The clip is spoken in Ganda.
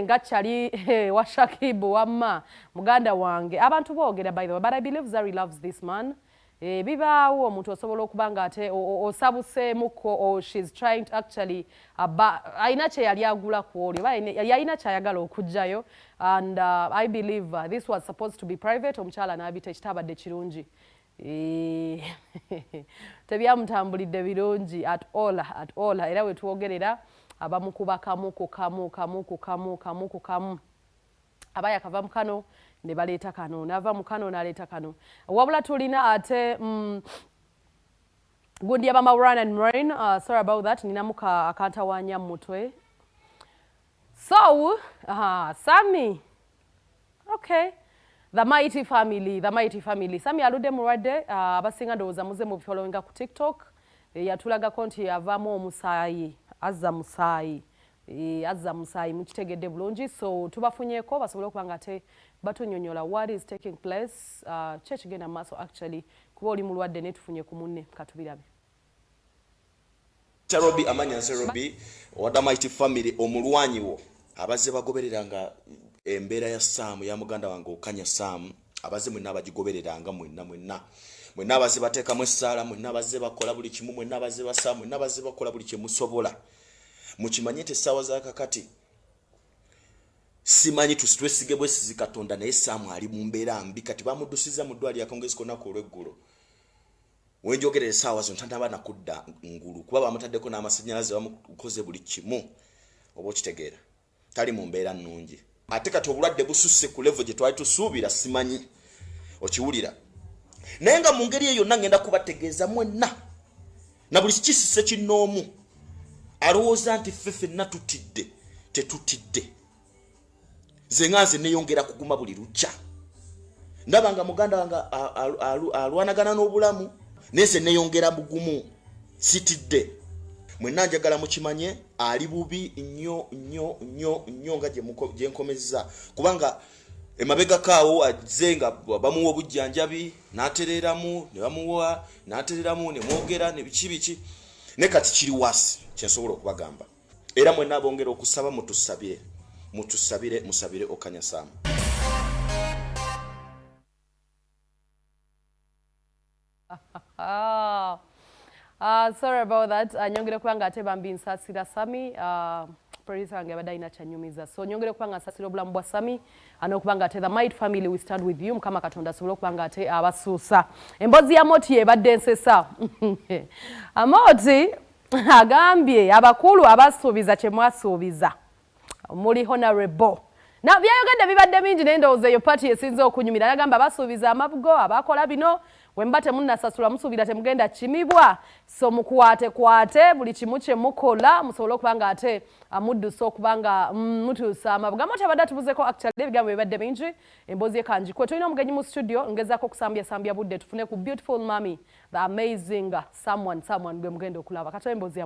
Ngachali washakibu wamma muganda wange abantu boogera by the way, but I believe Zari loves this man. Bibaawo omuntu osobola okubanga ate osabuseemuko or she's trying to actually ayina kye yali agula ku olyo yalina kyayagala okujjayo, and I believe this was supposed to be private. Omukyala n'abita ekitabadde kirungi. Tebyamutambulidde birungi at all era we twogerera abamukuba kamu abaya kava mukano ne baleeta kano nava mukano n'aleeta kano wabula tulina ate gundi aba Run and Rain. Sorry about that, ninamuka akantawanya mutwe. So Sammy, okay, the mighty family. Sammy aludde mulwadde, abasinga ndowooza muze mu followinga ku TikTok. Yatulaga konti yavamu omusaayi, azza musaayi mukitegedde bulungi, so tubafunyeko basobole okubanga ate batunyonyola what is taking place. Kyekigenda maaso actually kuba oli mulwadde ne tufunye ku munne katubirabe. Robi amanyanse Robi wada mighty family omulwanyi wo abazze bagobereranga embeera ya Sam ya muganda wange okanya Sam, abazze mwenna abagigobereranga mwenna abazze bateekamu essaala, mwenna abazze bakola buli kimu, mwenna abazze basa, mwenna abazze bakola buli kye musobola. Mukimanye nti essaawa za kakati simanyi tu stress gebwe sizikatonda naye Sam ali mu mbeera mbi kati bamuddusiza mu ddwaliro yakongezi konako olw'eggulo. Wenjogerera essaawa zo ntandaba nakudda ngulu kuba bamutaddeko n'amasannyalaze bamukoze buli kimu, oba okitegeera tali mu mbeera nnungi. Ate kati obulwadde bususse ku level gye twali tusuubira simanyi okiwulira. Naye nga mu ngeri eyo ngenda kubategeeza mwenna na buli kisise kinnoomu alowooza nti ffenna tutidde tetutidde. Zengaze neyongera kuguma buli lukya. Ndaba nga muganda wange alwanagana n'obulamu nese neyongera bugumu sitidde. Mwenna njagala mukimanye ali bubi nnyo nga gye nkomezza kubanga emabega kaawo azenga bamuwa obujjanjabi n'atereramu ne bamuwa n'atereramu ne mwogera ne biki ne kati kiri wasi kyensobola okubagamba. Era mwenna abongera okusaba mutusabire musabire okanya Sam. Sorry about that. Nyongere kubanga ate bambi nsasira Sammy. Producer wange abadde alina kyanyumiza, so nyongere kubanga nsasira obulamu bwa Sammy anokubanga ate the might family we stand with you. Mukama Katonda asobole okubanga ate abasuusa. Emboozi ya Moti ebadde nsesa. Amoti agambye abakulu abasuubiza kye mwasuubiza muli honorable. Na byayogedde bibadde bingi naye ndowooza eyo party esinze okunyumira. Agamba basuubiza amabugo abakola bino wemba temunnasasula musuubira temugenda kimibwa, so mukwate buli kimu kye mukola musobole okubanga ate amuddusa okubanga mutuusa amabuga. Moti abadde atubuzeko actually ebigambo bibadde bingi. Emboozi ekanjikwe tulina omugenyi mu studio ngezaako okusambya budde tufune ku beautiful mommy, the amazing someone gwe mugenda okulaba. Katola emboozi